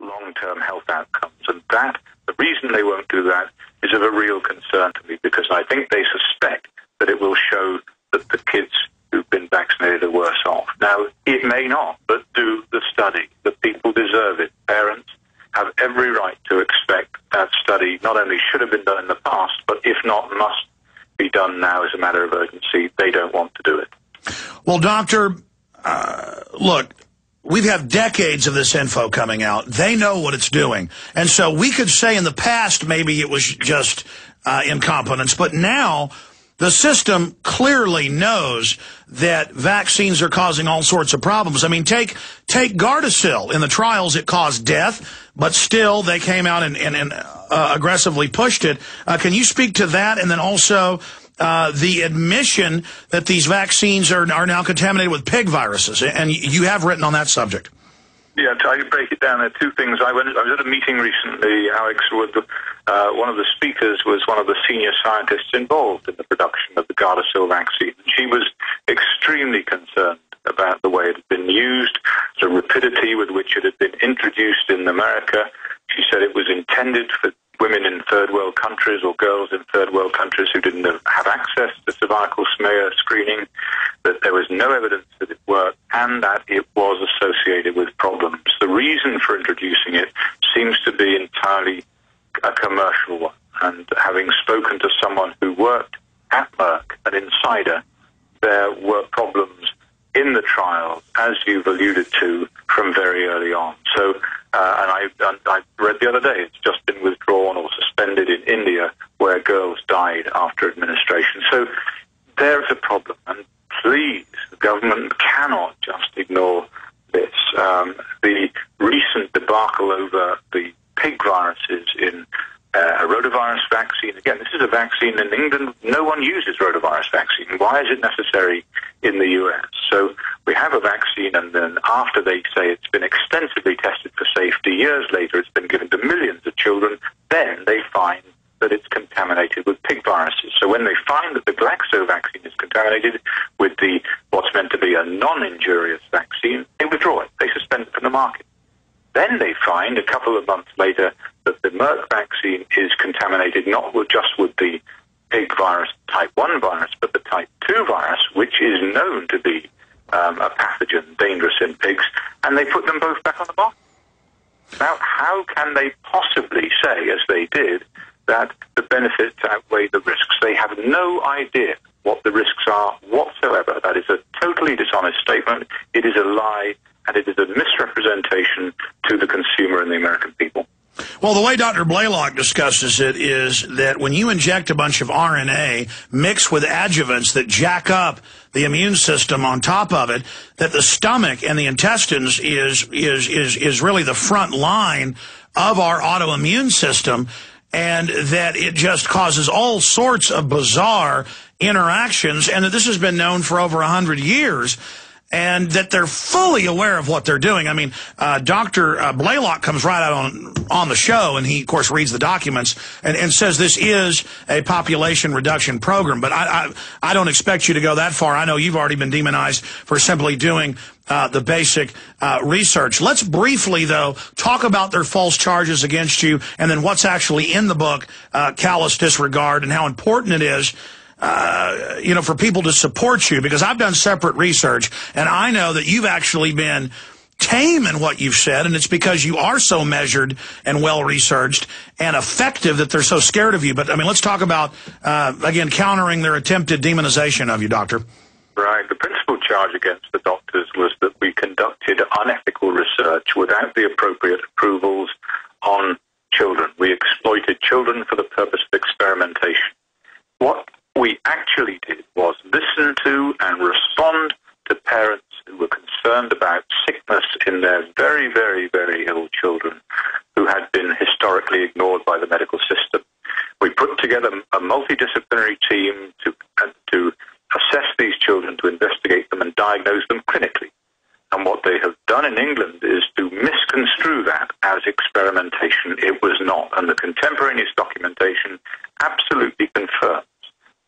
long-term health outcomes. And that, the reason they won't do that is of a real concern to me, because I think they suspect that it will show that the kids who've been vaccinated are worse off. Now, it may not, but do the study. The people deserve it. Parents have every right to expect that study not only should have been done in the past, but if not, must be done now as a matter of urgency. They don't want to do it. Well, Doctor, look, we've had decades of this info coming out. They know what it's doing. And so we could say in the past maybe it was just incompetence, but now the system clearly knows that vaccines are causing all sorts of problems. I mean, take Gardasil. In the trials, it caused death, but still they came out and aggressively pushed it. Can you speak to that? And then also the admission that these vaccines are now contaminated with pig viruses. And you have written on that subject. Yeah, I break it down. There are two things. I was at a meeting recently, Alex, with one of the speakers was one of the senior scientists involved in the production of the Gardasil vaccine. She was extremely concerned about the way it had been used, the rapidity with which it had been introduced in America. She said it was intended for women in third world countries or girls in third world countries who didn't have access to cervical smear screening, that there was no evidence that it worked, and that it was associated with problems. The reason for introducing it seems to be entirely a commercial one. And having spoken to someone who worked at Merck, an insider, there were problems in the trial, as you've alluded to, from very early on. So, and I read the other day, it's just been withdrawn or suspended in India, where girls died after administration. So there's a problem, and please, the government cannot just ignore this. The recent debacle over the pig viruses in a rotavirus vaccine. Again, this is a vaccine in England. No one uses rotavirus vaccine. Why is it necessary in the US? So we have a vaccine, and then after they say it's been extensively tested for safety, years later it's been given to millions of children, then they find that it's contaminated with pig viruses. So when they find that the Glaxo vaccine is contaminated with what's meant to be a non-injurious vaccine, they withdraw it. They suspend it from the market. Then they find, a couple of months later, that the Merck vaccine is contaminated not just with the pig virus, type 1 virus, but the type 2 virus, which is known to be a pathogen dangerous in pigs, and they put them both back on the market. Now, how can they possibly say, as they did, that the benefits outweigh the risks? They have no idea what the risks are whatsoever. That is a totally dishonest statement. It is a lie, and it is a misrepresentation to the consumer and the American people. Well, the way Dr. Blaylock discusses it is that when you inject a bunch of RNA mixed with adjuvants that jack up the immune system on top of it, that the stomach and the intestines is really the front line of our autoimmune system, and that it just causes all sorts of bizarre interactions, and that this has been known for over 100 years. And that they're fully aware of what they're doing. I mean, Dr. Blaylock comes right out on the show, and he, of course, reads the documents and says this is a population reduction program. But I don't expect you to go that far. I know you've already been demonized for simply doing the basic research. Let's briefly, though, talk about their false charges against you and then what's actually in the book, Callous Disregard, and how important it is for people to support you, because I've done separate research, and I know that you've actually been tame in what you've said, and it's because you are so measured and well-researched and effective that they're so scared of you. But, I mean, let's talk about, again, countering their attempted demonization of you, Doctor. Right. The principal charge against the doctors was that we conducted unethical research without the appropriate approvals on children. We exploited children for the purpose of experimentation. What we actually did was listen to and respond to parents who were concerned about sickness in their very, very, very ill children who had been historically ignored by the medical system. We put together a multidisciplinary team to assess these children, to investigate them and diagnose them clinically. And what they have done in England is to misconstrue that as experimentation. It was not. And the contemporaneous documentation absolutely confirms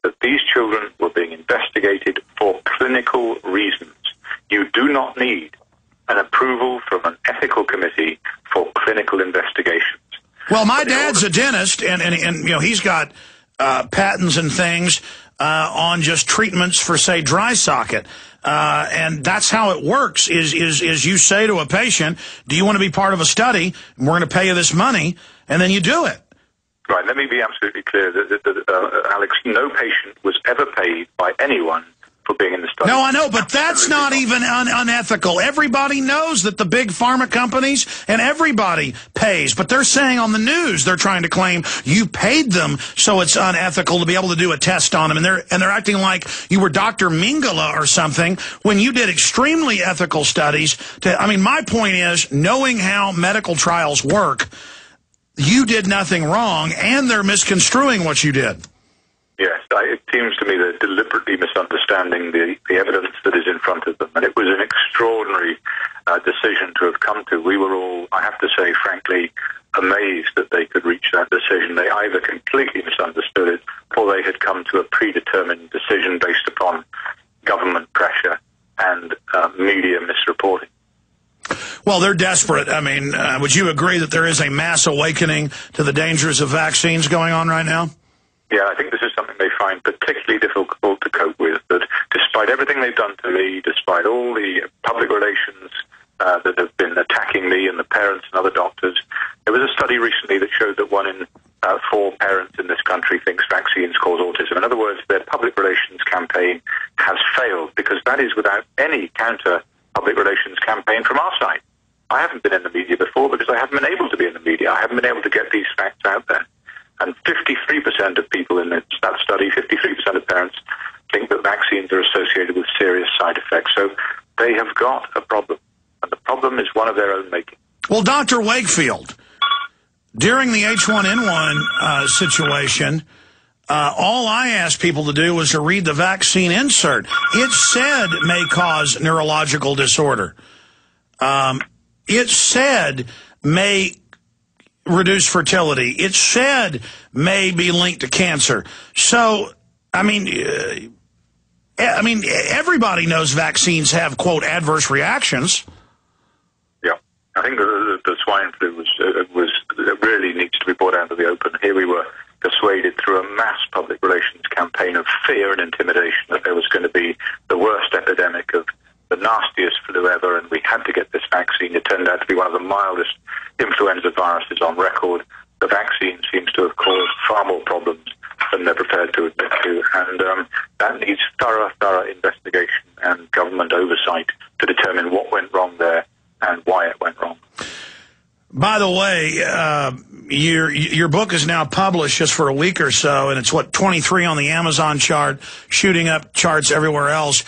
that these children were being investigated for clinical reasons. You do not need an approval from an ethical committee for clinical investigations. Well, my dad's a dentist, and you know, he's got patents and things on just treatments for, say, dry socket. And that's how it works, is you say to a patient, do you want to be part of a study? We're going to pay you this money, and then you do it. Right, let me be absolutely clear that Alex, no patient was ever paid by anyone for being in the study. No, I know, but that's not even unethical. Everybody knows that the big pharma companies and everybody pays, but they're saying on the news, they're trying to claim you paid them, so it's unethical to be able to do a test on them, and they're acting like you were Dr. Mingala or something when you did extremely ethical studies. I mean, my point is, knowing how medical trials work, you did nothing wrong, and they're misconstruing what you did. Yes, it seems to me they're deliberately misunderstanding the evidence that is in front of them, and it was an extraordinary decision to have come to. We were all, I have to say, frankly, amazed that they could reach that decision. They either completely misunderstood it, or they had come to a predetermined decision based upon government pressure and media misreporting. Well, they're desperate. I mean, would you agree that there is a mass awakening to the dangers of vaccines going on right now? Yeah, I think this is something they find particularly difficult to cope with, that despite everything they've done to me, despite all the public relations that have been attacking me and the parents and other doctors, there was a study recently that showed that 1 in 4 parents in this country thinks vaccines cause autism. In other words, their public relations campaign has failed, because that is without any counter public relations campaign from our side. I haven't been in the media before because I haven't been able to be in the media. I haven't been able to get these facts out there. And 53% of people in that study, 53% of parents, think that vaccines are associated with serious side effects. So they have got a problem, and the problem is one of their own making. Well, Dr. Wakefield, during the H1N1 situation, all I asked people to do was to read the vaccine insert. It said may cause neurological disorder. It said may reduce fertility. It said may be linked to cancer. So, I mean, everybody knows vaccines have, quote, adverse reactions. Yeah, I think the swine flu was really needs to be brought out of the open. Here we were persuaded through a mass public relations campaign of fear and intimidation that there was going to be the worst epidemic of the nastiest flu ever, and we had to get this vaccine. It turned out to be one of the mildest influenza viruses on record. The vaccine seems to have caused far more problems than they're prepared to admit to, and that needs thorough investigation and government oversight to determine what went wrong there and why it went wrong. By the way, your book is now published just for a week or so, and it's, 23 on the Amazon chart, shooting up charts everywhere else.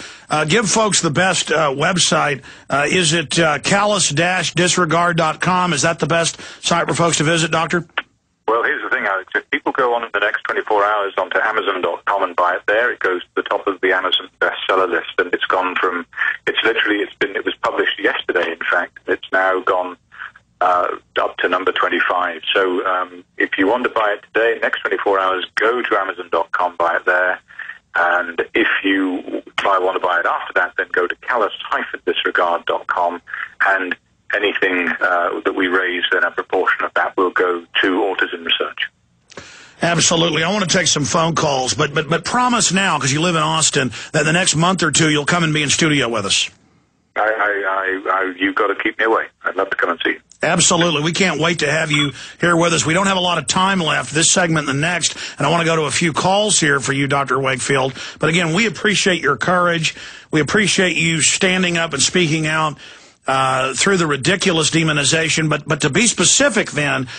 Give folks the best website. Is it callous-disregard.com? Is that the best site for folks to visit, Doctor? Well, here's the thing, Alex. If people go on in the next 24 hours onto Amazon.com and buy it there, it goes to the top of the Amazon bestseller list, and it's gone from, it was published yesterday, in fact. It's now gone up to number 25. So if you want to buy it today, next 24 hours, go to Amazon.com, buy it there. And if you want to buy it after that, then go to callous-disregard.com, and anything that we raise, then a proportion of that will go to autism research. Absolutely. I want to take some phone calls, but promise now, because you live in Austin, that the next month or two you'll come and be in studio with us. You've got to keep me away. I'd love to come and see you. Absolutely. We can't wait to have you here with us. We don't have a lot of time left, this segment and the next, and I want to go to a few calls here for you, Dr. Wakefield. But again, we appreciate your courage. We appreciate you standing up and speaking out through the ridiculous demonization. But to be specific then,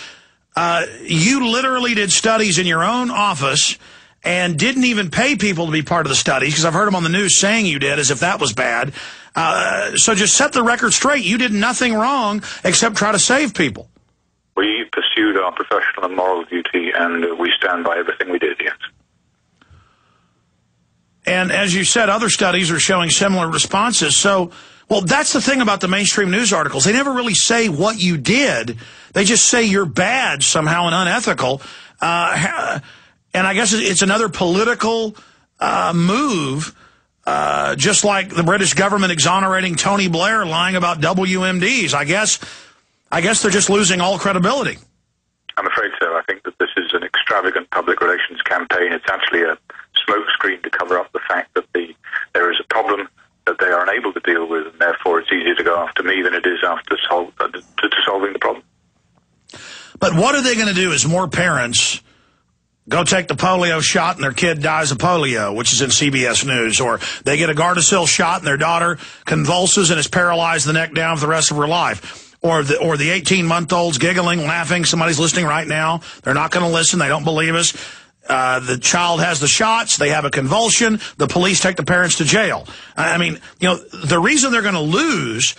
you literally did studies in your own office and didn't even pay people to be part of the studies, because I've heard them on the news saying you did, as if that was bad. So just set the record straight. You did nothing wrong except try to save people. We pursued our professional and moral duty, and we stand by everything we did, yes. And as you said, other studies are showing similar responses. So, well, that's the thing about the mainstream news articles. They never really say what you did. They just say you're bad somehow and unethical. And I guess it's another political move, just like the British government exonerating Tony Blair lying about WMDs. I guess I guess they're just losing all credibility. I'm afraid so. I think that this is an extravagant public relations campaign. It's actually a smokescreen to cover up the fact that there is a problem that they are unable to deal with, and therefore it's easier to go after me than it is after solving the problem. But what are they going to do as more parents go take the polio shot and their kid dies of polio, which is in CBS News, or they get a Gardasil shot and their daughter convulses and is paralyzed the neck down for the rest of her life, or the 18-month-old's giggling, laughing, somebody's listening right now, they're not going to listen, they don't believe us. The child has the shots, they have a convulsion, the police take the parents to jail. I mean, you know, the reason they're going to lose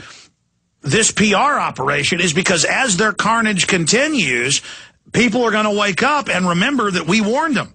this PR operation is because as their carnage continues, people are going to wake up and remember that we warned them.